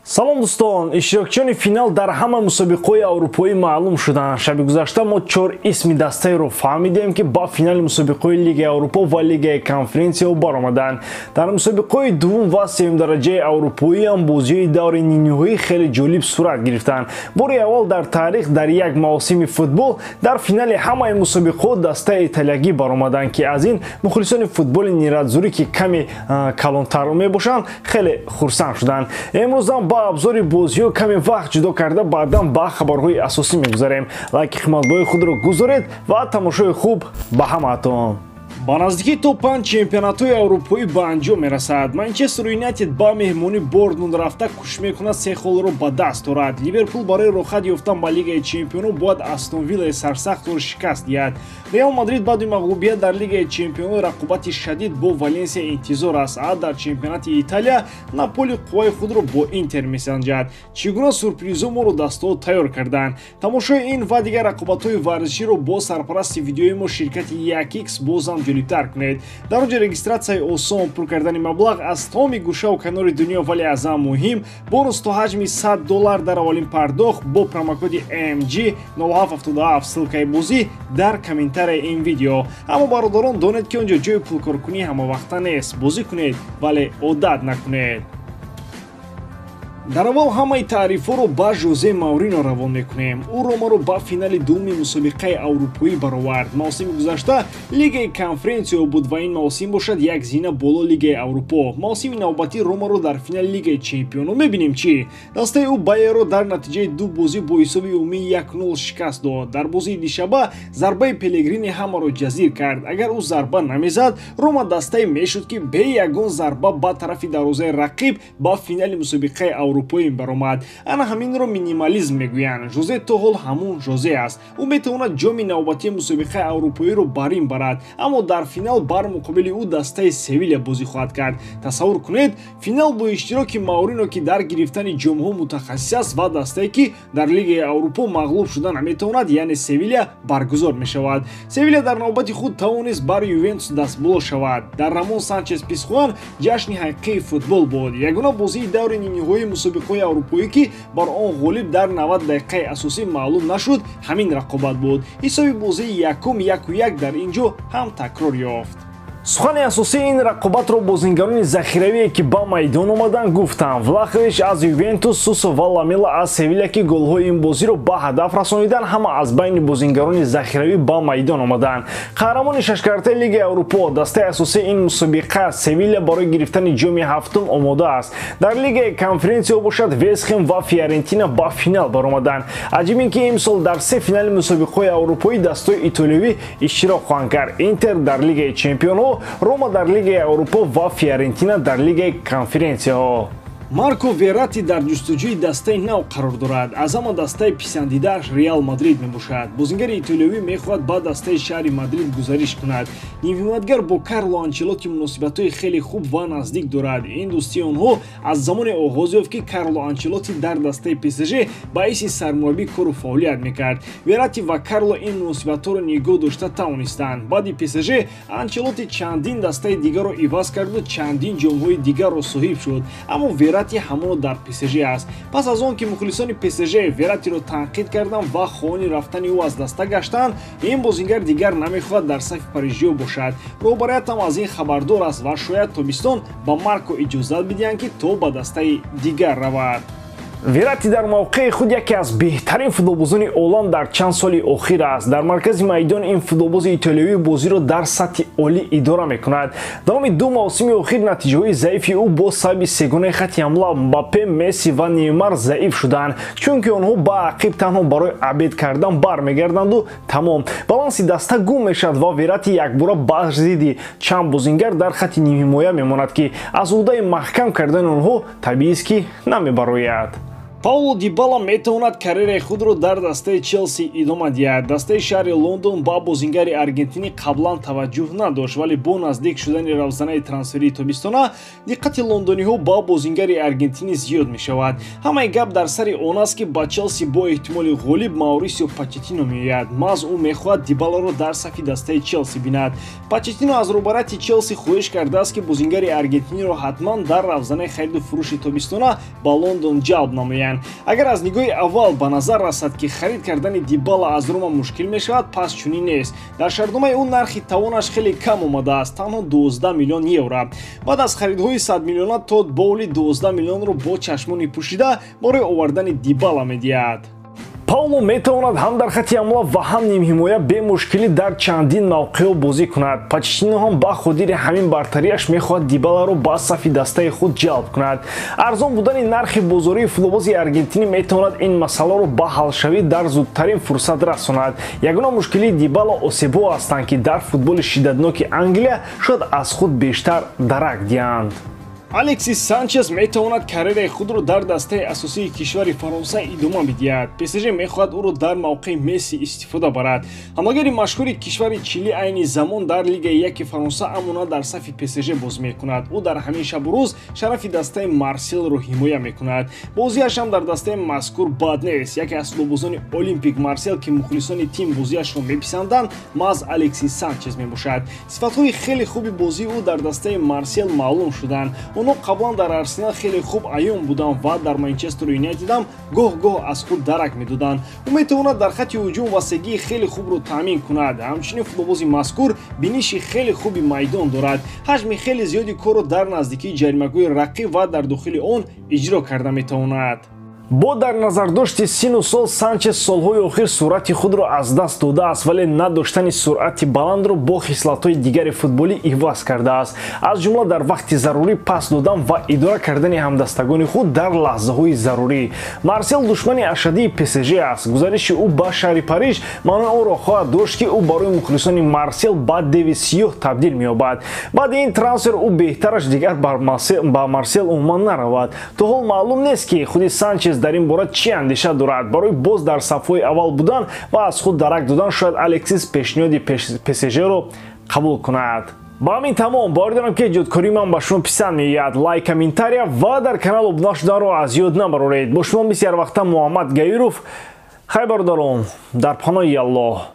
салом дӯстон, иштирокчиёни финал дар ҳама мусобиқаҳои аврупоӣ маълум шуданд. Шаби гузашта мо 4 исми дастаеро фаҳмидем, ки ба финали мусобиқаҳои Лигаи Аврупо ва Лигаи Конференсияҳо баромаданд. Дар мусобиқаҳои дуввум ва сеюмдараҷаи аврупоӣ ҳам бозиҳои даври нимниҳоӣ хеле ҷолиб сурат гирифтанд. Бори аввал дар таърих дар як мавсими футбол дар финали ҳамаи мусобиқаҳо дастаи италиягӣ баромаданд, ки аз ин мухлисони футболи ниратзурӣ, ки каме калонтар мебошанд, хеле хурсанд шуданд. Имрӯзам ба обзори бозиҳо каме вақт ҷудо карда баъдан ба хабарҳои асосӣ мегузарем. лайки қиматбои худро гузоред ва тамошои хуб ба ҳамаатон. ба наздикии топ-5 чемпионатҳои аврупоӣ ба анҷом мерасад. Манчестер Юнайтед ба меҳмонӣ Борнмунд рафта кӯшиш мекунад 3 холро ба даст орад. Ливерпул барои рохат ёфтан ба Лигаи Чемпионҳо бояд Астон Виллаи сарсахтро шикаст диҳад. Реал Мадрид баъди мағлубият дар Лигаи Чемпионҳо рақобати шадид бо Валенсия интизор аст. Дар чемпионати Италия Наполи қувваи худро бо Интер месанҷад. Чӣ гуна сюрпризҳо моро дастҳо тайёр карданд. Тамошои ин ва дигар рақобатҳои варзиширо бо сарпарасти видеои мо ширкати 1x бозам ҷолибтар кунед. дар оҷа регистратсияи осон, пур кардани маблағ аз тамоми гӯшаву канори дунё, вале аз ҳам муҳим бонус то ҳаҷми $100 дар аввалин пардохт бо промокоди AMG 0777 ссилкаи бозӣ дар комментарияи ин видео. аммо бародарон донед, ки он ҷо ҷои пулкоркунӣ ҳамавақта нест. бозӣ кунед, вале одат накунед. дар аввал ҳамаи таърифҳоро ба Жозе Маурино равон мекунем. ӯ Ромаро ба финали дуввуми мусобиқаи аврупоӣ баровард. мавсими гузашта Лигаи Конференсияҳо буд ва ин мавсим бошад як зина боло Лигаи Аврупо. мавсими навбатӣ Ромаро дар финали Лигаи Чемпионҳо мебинем чӣ? дастаи ӯ Байерро дар натиҷаи ду бозӣ бо ҳисоби умумӣ 1-0 шикаст дод. дар бозии дишаба зарбаи Пелегрини ҳамаро ҷазир кард. агар ӯ зарба намезад, Рома дастае мешуд, ки бе ягон зарба ба тарафи дарвозаи рақиб ба финали мусобиқаи аврупоӣ баромад. ана ҳаминро минимализм мегӯянд. Жозе то ҳол ҳамун Жозе аст. ӯ метавонад ҷоми навбатии мусобиқаи аврупоиро бар ин барад, аммо дар финал бар муқобили ӯ дастаи Севилия бозӣ хоҳад кард. тасаввур кунед, финал бо иштироки Маурино, ки дар гирифтани ҷомҳо мутахассис аст, ва дастае, ки дар Лигаи Аврупо мағлуб шуда наметавонад, яъне Севилия баргузор мешавад. Севилия дар навбати худ тавонист бар Ювентус дастболо шавад. дар Рамон Санчес Пизхуан ҷашни ҳақиқии футбол буд. ягона бозии даври нимниҳои мусобиқаҳои аврупоӣ, ки бар он ғолиб дар 90 дақиқаи асосӣ маълум нашуд, ҳамин рақобат буд. ҳисоби бозии якум 1-1 дар ин ҷо ҳам такрор ёфт. сухани асосии ин рақобатро бозингарони захиравие, ки ба майдон омаданд, гуфтанд. Влахович аз Ювентус, Сусо ва Ламела аз Севилия, ки голҳои ин бозиро ба ҳадаф расониданд, ҳама аз байни бозингарони захиравӣ ба майдон омаданд. қаҳрамони шашкартаи Лигаи Аврупо, дастаи асосии ин мусобиқа Севилия барои гирифтани ҷоми ҳафтум омода аст. дар Лигаи Конференсияҳо бошад Вестхэм ва Фиорентина ба финал баромаданд. аҷиб ин, ки имсол дар се финали мусобиқаҳои аврупоӣ дастои итолиёвӣ иштирок хоҳанд кард. Интер дар Лигаи Чемпионҳо, Рома дар Лигаи Аврупо ва Фиорентина дар Лигаи Конференсияҳо. Марко Верати дар ҷустуҷӯи дастаи нав қарор дорад. аз ҳама дастаи писандидааш Реал Мадрид мебошад. бозингари итолиёвӣ мехоҳад ба дастаи шаҳри Мадрид гузариш кунад. нимҳиматгар бо Карло Анчелоти муносибатҳои хеле хуб ва наздик дорад. ин дӯстии онҳо аз замоне оғоз ёфт, ки Карло Анчелоти дар дастаи ПСЖ ба ҳайси сармураббӣ кору фаъолият мекард. Верати ва Карло ин муносибатҳоро нигоҳ дошта тавонистанд. баъди ПСЖ Анчелоти чандин дастаи дигарро иваз карду чандин ҷомҳои дигарро соҳиб шуд, аммо Верати ҳамоно дар ПСЖ аст. пас аз он ки мухлисони ПСЖ Вератиро танқид карданд ва хоҳони рафтани ӯ аз даста гаштанд, ин бозингар дигар намехоҳад дар сафи парижиҳо бошад. роҳбариятам аз ин хабардор аст ва шояд тобистон ба Марко иҷозат бидиҳанд, ки то ба дастаи дигар равад. Верати дар мавқеи худ яке аз беҳтарин футболбозони олам дар чанд соли охир аст. дар маркази майдон ин футболбози итолиёвӣ бозиро дар сатҳи олӣ идора мекунад. давоми ду мавсими охир натиҷаҳои заифи ӯ бо сабаби сегонаи хати ҳамла Мбаппе, Месси ва Неймар заиф шуданд, чунки онҳо ба ақиб танҳо барои абед кардан бармегарданду тамом. баланси даста гум мешавад ва Верати якбора ба зидди чанд бозингар дар хати нимҳимоя мемонад, ки аз ӯҳдаи маҳкам кардани онҳо табиист, ки намебарояд. Пауло Дибала метавонад карьераи худро дар дастаи Челси идома диҳад. Дастаи шаҳри Лондон ба бозингари аргентинӣ қаблан таваҷҷӯҳ надошт, вале бо наздик шудани равзанаи трансферии тобистона диққати лондониҳо ба бозингари аргентинӣ зиёд мешавад. Ҳамаи гап дар сари он аст ки ба Челси бо эҳтимоли ғолиб Маурисио Почеттино меояд. Маъз ӯ мехоҳад Дибаларо дар сафи дастаи Челси бинад. Почеттино аз роҳбарияти Челси хоҳиш кардааст ки бозингари аргентиниро ҳатман дар равзанаи хариду фурӯши тобистона ба Лондон ҷалб намоянд. Агар аз нигоҳи аввал ба назар расад ки харид кардани Дибала аз Рома мушкил мешавад, пас чунин нест. Дар шартномаи ӯ нархи тавонаш хеле кам омадааст, танҳо 12 миллион евро. Баъд аз харидҳои 100 миллиона Тод Боули 12 миллионро бо чашмони пӯшида барои овардани Дибала медиҳад. Пауло метавонад ҳам дар хати ҳамла ва ҳам нимҳимоя бемушкилӣ дар чандин мавқеъ бозӣ кунад. Почеттино ҳам ба хотири ҳамин бартарияш мехоҳад Дибаларо ба сафи дастаи худ ҷалб кунад. Арзон будани нархи бозории футболбози аргентинӣ метавонад ин масъаларо ба ҳалшавӣ дар зудтарин фурсат расонад. Ягона мушкилии Дибала осебҳо ҳастанд ки дар футболи шиддатноки Англия шояд аз худ бештар дарак диҳанд. Алексис Санчес метавонад карьераи худро дар дастаи асосии кишвари Фаронса идома бидиҳад. ПСЖ мехоҳад ӯро дар мавқеи Месси истифода барад. ҳамлагери машҳури кишвари Чили айни замон дар Лигаи 1 Фаронса амона дар сафи ПСЖ бозӣ мекунад. ӯ дар ҳамин шабу рӯз шарафи дастаи Марселро ҳимоя мекунад. бозиашам дар дастаи мазкур бад нест. Яке аз судобозони Олимпик Марсел ки мухлисони тим бозиашро меписанданд, маъз Алексис Санчес мебошад. сифатҳои хеле хуби бозии ӯ дар дастаи Марсел маълум шуданд. онҳо қаблан дар Арсенал хеле хуб аён буданд ва дар Манчестер Юнайтед ҳам гоҳ-гоҳ аз худ дарак медоданд. ӯ метавонад дар хати ҳуҷум васеъгии хеле хубро таъмин кунад. ҳамчунин футболбози мазкур биниши хеле хуби майдон дорад. ҳаҷми хеле зиёди корро дар наздикии ҷаримагоҳи рақиб ва дар дохили он иҷро карда метавонад. бо дар назардошти сину сол Санчес солҳои охир суръати худро аз даст додааст, вале надоштани суръати баландро бо хислатҳои дигари футболӣ иваз кардааст, аз ҷумла дар вақти зарурӣ пас додан ва идора кардани ҳамдастагони худ дар лаҳзаҳои зарурӣ. Марсел душмани ашадии ПСЖ аст. гузариши ӯ ба шаҳри Париж маънои онро хоҳад дошт ки ӯ барои мухлисони Марсел ба деви сиёҳ табдил меёбад. баъди ин трансфер ӯ беҳтараш дигар ба Марсел умуман наравад. то ҳол маълум нест ки худи Санчес дар ин бора чӣ андеша дорад. барои боз дар сафҳои аввал будан ва аз худ дарак додан шояд Алексис пешниҳоди ПСЖро қабул кунад. ба ҳамин тамом боваридорам ки ҷодкории ман ба шумо писанд меояд. лайк, комментария ва дар канал обуна шуданро аз ёд набароред. бо шумо мисли ҳар вақта Муҳаммад Гаиров. хай бародарон, дар паноҳи Аллоҳ.